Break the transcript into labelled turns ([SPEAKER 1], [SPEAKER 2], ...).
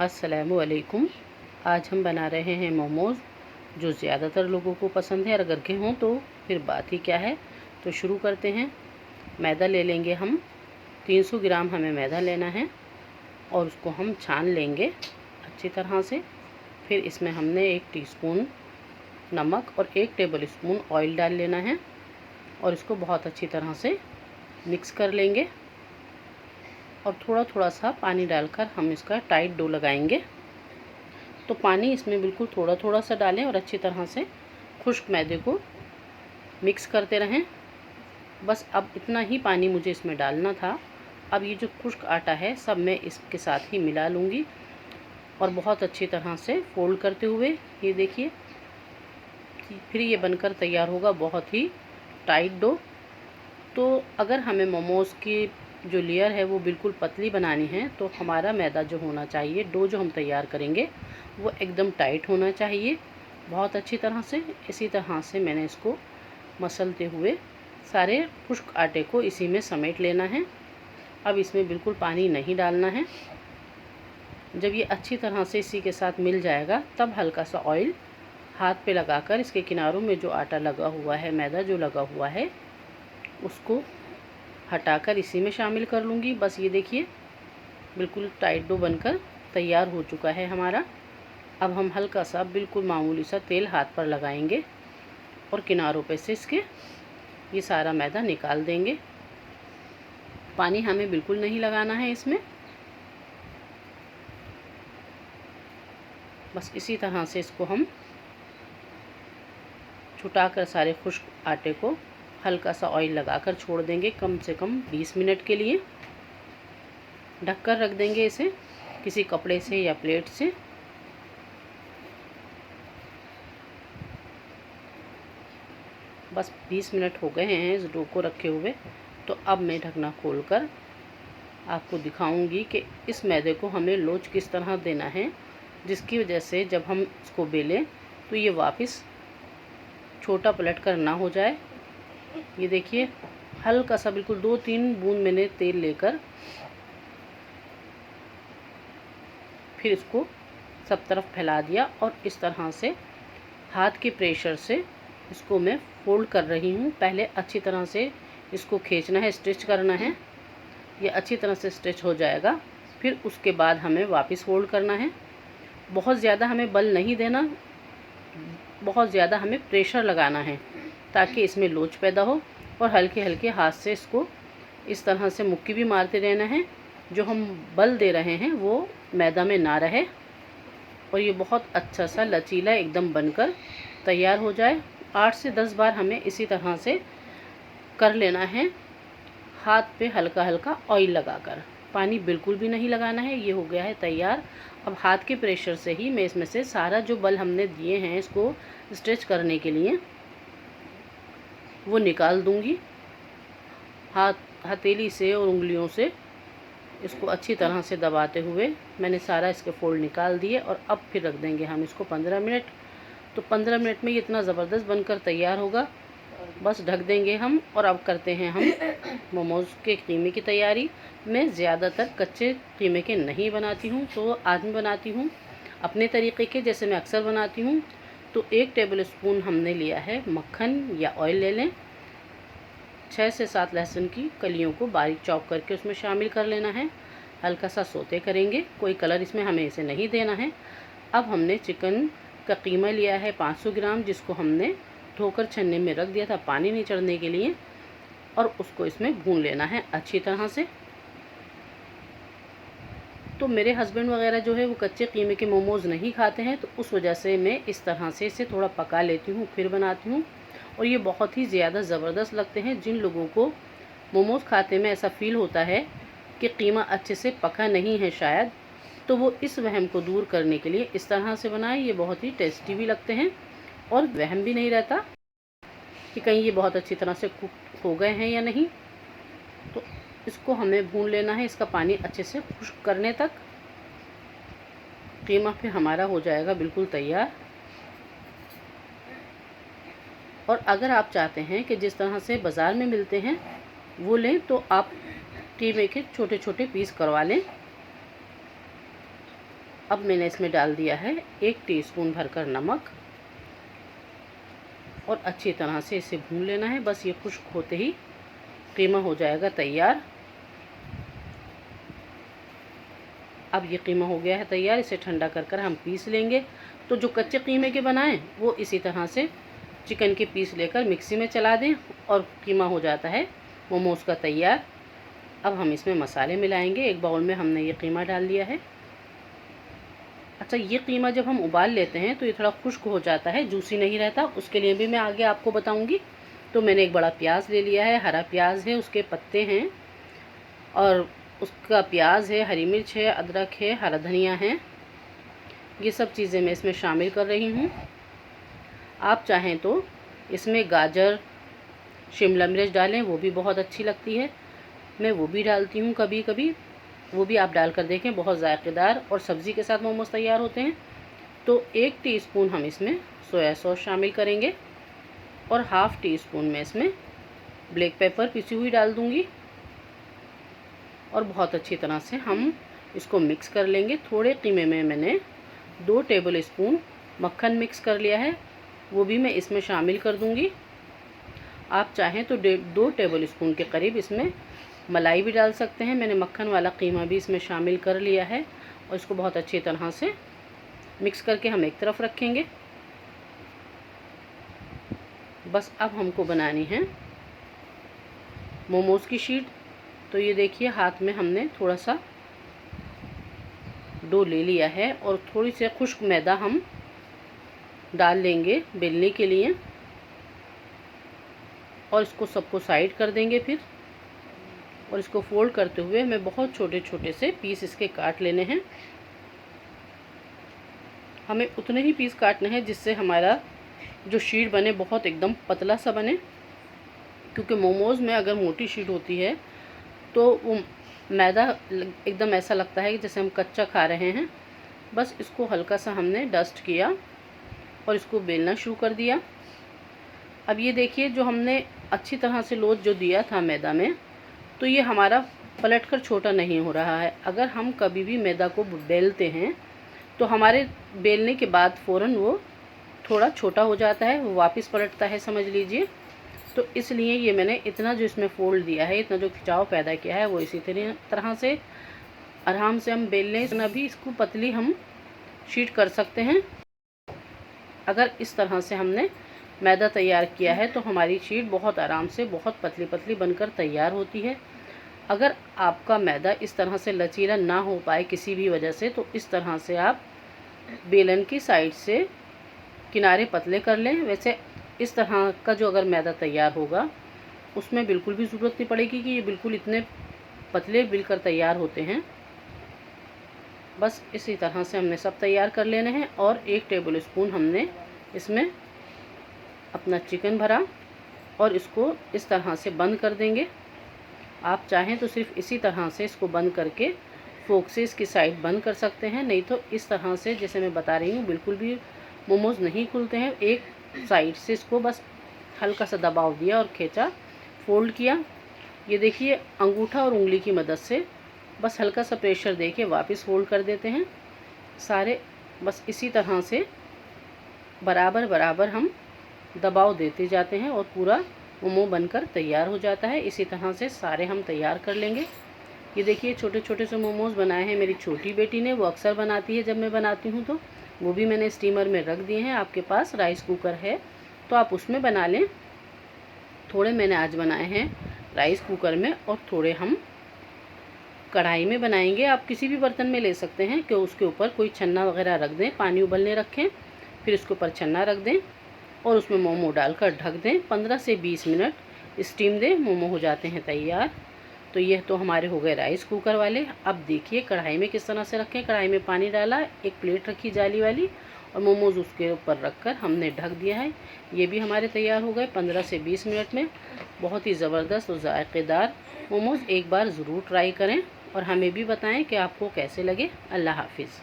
[SPEAKER 1] अस्सलामुअलैकुम। आज हम बना रहे हैं मोमोज़, जो ज़्यादातर लोगों को पसंद है। अगर के हों तो फिर बात ही क्या है। तो शुरू करते हैं। मैदा ले लेंगे हम, 300 ग्राम हमें मैदा लेना है और उसको हम छान लेंगे अच्छी तरह से। फिर इसमें हमने 1 टीस्पून नमक और 1 टेबल स्पून ऑयल डाल लेना है और इसको बहुत अच्छी तरह से मिक्स कर लेंगे। और थोड़ा थोड़ा सा पानी डालकर हम इसका टाइट डो लगाएंगे। तो पानी इसमें बिल्कुल थोड़ा थोड़ा सा डालें और अच्छी तरह से खुश्क मैदे को मिक्स करते रहें। बस अब इतना ही पानी मुझे इसमें डालना था। अब ये जो खुश्क आटा है सब मैं इसके साथ ही मिला लूँगी और बहुत अच्छी तरह से फोल्ड करते हुए ये देखिए, फिर ये बनकर तैयार होगा बहुत ही टाइट डो। तो अगर हमें मोमोज़ की जो लेयर है वो बिल्कुल पतली बनानी है तो हमारा मैदा जो होना चाहिए, डो जो हम तैयार करेंगे वो एकदम टाइट होना चाहिए बहुत अच्छी तरह से। इसी तरह से मैंने इसको मसलते हुए सारे खुश्क आटे को इसी में समेट लेना है। अब इसमें बिल्कुल पानी नहीं डालना है। जब ये अच्छी तरह से इसी के साथ मिल जाएगा तब हल्का सा ऑयल हाथ पे लगाकर इसके किनारों में जो आटा लगा हुआ है, मैदा जो लगा हुआ है, उसको हटाकर इसी में शामिल कर लूँगी। बस ये देखिए बिल्कुल टाइट डो बनकर तैयार हो चुका है हमारा। अब हम हल्का सा बिल्कुल मामूली सा तेल हाथ पर लगाएंगे और किनारों पे से इसके ये सारा मैदा निकाल देंगे। पानी हमें बिल्कुल नहीं लगाना है इसमें। बस इसी तरह से इसको हम छुटाकर सारे खुश्क आटे को हल्का सा ऑयल लगाकर छोड़ देंगे कम से कम 20 मिनट के लिए। ढककर रख देंगे इसे किसी कपड़े से या प्लेट से। बस 20 मिनट हो गए हैं इस डो को रखे हुए। तो अब मैं ढकना खोलकर आपको दिखाऊंगी कि इस मैदे को हमें लोच किस तरह देना है, जिसकी वजह से जब हम इसको बेलें तो ये वापस छोटा पलट कर ना हो जाए। ये देखिए हल्का सा बिल्कुल 2-3 बूंद मैंने तेल लेकर फिर इसको सब तरफ फैला दिया और इस तरह से हाथ के प्रेशर से इसको मैं फोल्ड कर रही हूँ। पहले अच्छी तरह से इसको खींचना है, स्टिच करना है। ये अच्छी तरह से स्टिच हो जाएगा, फिर उसके बाद हमें वापस फोल्ड करना है। बहुत ज़्यादा हमें बल नहीं देना, बहुत ज़्यादा हमें प्रेशर लगाना है ताकि इसमें लोच पैदा हो। और हल्के हल्के हाथ से इसको इस तरह से मुक्की भी मारते रहना है। जो हम बल दे रहे हैं वो मैदा में ना रहे और ये बहुत अच्छा सा लचीला एकदम बनकर तैयार हो जाए। 8 से 10 बार हमें इसी तरह से कर लेना है, हाथ पे हल्का हल्का ऑयल लगाकर। पानी बिल्कुल भी नहीं लगाना है। ये हो गया है तैयार। अब हाथ के प्रेशर से ही मैं इसमें से सारा जो बल हमने दिए हैं इसको स्ट्रेच करने के लिए वो निकाल दूंगी। हथेली से और उंगलियों से इसको अच्छी तरह से दबाते हुए मैंने सारा इसके फोल्ड निकाल दिए। और अब फिर रख देंगे हम इसको 15 मिनट। तो 15 मिनट में ये इतना ज़बरदस्त बनकर तैयार होगा। बस ढक देंगे हम और अब करते हैं हम मोमोज़ के कीमे की तैयारी। मैं ज़्यादातर कच्चे कीमे के नहीं बनाती हूँ, तो आज मैं बनाती हूँ अपने तरीक़े के, जैसे मैं अक्सर बनाती हूँ। तो 1 टेबल स्पून हमने लिया है मक्खन या ऑयल ले लें। 6 से 7 लहसुन की कलियों को बारीक चॉप करके उसमें शामिल कर लेना है। हल्का सा सोते करेंगे, कोई कलर इसमें हमें इसे नहीं देना है। अब हमने चिकन का कीमा लिया है 500 ग्राम, जिसको हमने धोकर छन्ने में रख दिया था पानी नहीं चढ़ने के लिए, और उसको इसमें भून लेना है अच्छी तरह से। तो मेरे हस्बैंड वगैरह जो है वो कच्चे कीमे के मोमोज़ नहीं खाते हैं, तो उस वजह से मैं इस तरह से इसे थोड़ा पका लेती हूँ फिर बनाती हूँ। और ये बहुत ही ज़्यादा ज़बरदस्त लगते हैं। जिन लोगों को मोमोज़ खाते में ऐसा फ़ील होता है कि कीमा अच्छे से पका नहीं है शायद, तो वो इस वहम को दूर करने के लिए इस तरह से बनाएं। ये बहुत ही टेस्टी भी लगते हैं और वहम भी नहीं रहता कि कहीं ये बहुत अच्छी तरह से कुक हो गए हैं या नहीं। तो इसको हमें भून लेना है, इसका पानी अच्छे से खुश्क करने तक। कीमा फिर हमारा हो जाएगा बिल्कुल तैयार। और अगर आप चाहते हैं कि जिस तरह से बाज़ार में मिलते हैं वो लें, तो आप कीमे के छोटे छोटे पीस करवा लें। अब मैंने इसमें डाल दिया है 1 टीस्पून भरकर नमक और अच्छी तरह से इसे भून लेना है। बस ये खुश्क होते ही कीमा हो जाएगा तैयार। अब ये कीमा हो गया है तैयार, इसे ठंडा कर कर हम पीस लेंगे। तो जो कच्चे कीमे के बनाएं वो इसी तरह से चिकन के पीस लेकर मिक्सी में चला दें और कीमा हो जाता है मोमोज़ का तैयार। अब हम इसमें मसाले मिलाएंगे। एक बाउल में हमने ये कीमा डाल दिया है। अच्छा, ये कीमा जब हम उबाल लेते हैं तो ये थोड़ा खुश्क हो जाता है, जूसी नहीं रहता। उसके लिए भी मैं आगे आपको बताऊंगी। तो मैंने एक बड़ा प्याज ले लिया है, हरा प्याज है, उसके पत्ते हैं और उसका प्याज है, हरी मिर्च है, अदरक है, हरा धनिया है। ये सब चीज़ें मैं इसमें शामिल कर रही हूँ। आप चाहें तो इसमें गाजर, शिमला मिर्च डालें, वो भी बहुत अच्छी लगती है। मैं वो भी डालती हूँ कभी कभी, वो भी आप डाल कर देखें, बहुत ज़ायक़ेदार और सब्ज़ी के साथ मोमोज़ तैयार होते हैं। तो 1 टीस्पून हम इसमें सोया सॉस शामिल करेंगे और हाफ़ टी स्पून में इसमें ब्लैक पेपर पिसी हुई डाल दूँगी और बहुत अच्छी तरह से हम इसको मिक्स कर लेंगे। थोड़े कीमे में मैंने 2 टेबल स्पून मक्खन मिक्स कर लिया है, वो भी मैं इसमें शामिल कर दूँगी। आप चाहें तो 2 टेबल स्पून के करीब इसमें मलाई भी डाल सकते हैं। मैंने मक्खन वाला कीमा भी इसमें शामिल कर लिया है और इसको बहुत अच्छी तरह से मिक्स करके हम एक तरफ रखेंगे। बस अब हमको बनानी है मोमोज़ की शीट। तो ये देखिए, हाथ में हमने थोड़ा सा डो ले लिया है और थोड़ी सी खुश्क मैदा हम डाल लेंगे बेलने के लिए और इसको सबको साइड कर देंगे फिर। और इसको फोल्ड करते हुए हमें बहुत छोटे छोटे से पीस इसके काट लेने हैं। हमें उतने ही पीस काटने हैं जिससे हमारा जो शीट बने बहुत एकदम पतला सा बने, क्योंकि मोमोज़ में अगर मोटी शीट होती है तो वो मैदा एकदम ऐसा लगता है कि जैसे हम कच्चा खा रहे हैं। बस इसको हल्का सा हमने डस्ट किया और इसको बेलना शुरू कर दिया। अब ये देखिए, जो हमने अच्छी तरह से लोच जो दिया था मैदा में, तो ये हमारा पलटकर छोटा नहीं हो रहा है। अगर हम कभी भी मैदा को बेलते हैं तो हमारे बेलने के बाद फ़ौरन वो थोड़ा छोटा हो जाता है, वो वापस पलटता है, समझ लीजिए। तो इसलिए ये मैंने इतना जो इसमें फ़ोल्ड दिया है, इतना जो खिंचाव पैदा किया है, वो इसी तरह से आराम से हम बेल लें। इतना भी इसको पतली हम शीट कर सकते हैं। अगर इस तरह से हमने मैदा तैयार किया है तो हमारी शीट बहुत आराम से बहुत पतली पतली बनकर तैयार होती है। अगर आपका मैदा इस तरह से लचीला ना हो पाए किसी भी वजह से, तो इस तरह से आप बेलन की साइड से किनारे पतले कर लें। वैसे इस तरह का जो अगर मैदा तैयार होगा उसमें बिल्कुल भी ज़रूरत नहीं पड़ेगी कि ये बिल्कुल इतने पतले बिलकर तैयार होते हैं। बस इसी तरह से हमने सब तैयार कर लेने हैं। और 1 टेबल स्पून हमने इसमें अपना चिकन भरा और इसको इस तरह से बंद कर देंगे। आप चाहें तो सिर्फ इसी तरह से इसको बंद करके फोक से इसकी साइड बंद कर सकते हैं, नहीं तो इस तरह से जैसे मैं बता रही हूँ बिल्कुल भी मोमोज़ नहीं खुलते हैं। एक साइड से इसको बस हल्का सा दबाव दिया और खींचा, फोल्ड किया। ये देखिए, अंगूठा और उंगली की मदद से बस हल्का सा प्रेशर देके वापस फोल्ड कर देते हैं सारे। बस इसी तरह से बराबर बराबर हम दबाव देते जाते हैं और पूरा मोमो बनकर तैयार हो जाता है। इसी तरह से सारे हम तैयार कर लेंगे। ये देखिए, छोटे छोटे से मोमोज़ बनाए हैं मेरी छोटी बेटी ने। वो अक्सर बनाती है जब मैं बनाती हूँ तो। वो भी मैंने स्टीमर में रख दिए हैं। आपके पास राइस कुकर है तो आप उसमें बना लें। थोड़े मैंने आज बनाए हैं राइस कुकर में और थोड़े हम कढ़ाई में बनाएंगे। आप किसी भी बर्तन में ले सकते हैं कि उसके ऊपर कोई छन्ना वगैरह रख दें, पानी उबलने रखें, फिर उसके ऊपर छन्ना रख दें और उसमें मोमो डालकर ढक दें। 15 से 20 मिनट स्टीम दें, मोमो हो जाते हैं तैयार। तो ये तो हमारे हो गए राइस कुकर वाले। अब देखिए कढ़ाई में किस तरह से रखें। कढ़ाई में पानी डाला, एक प्लेट रखी जाली वाली और मोमोज़ उसके ऊपर रखकर हमने ढक दिया है। ये भी हमारे तैयार हो गए 15 से 20 मिनट में। बहुत ही ज़बरदस्त और ज़ायक़ेदार मोमोज़। एक बार ज़रूर ट्राई करें और हमें भी बताएं कि आपको कैसे लगे। अल्लाह हाफ़िज़।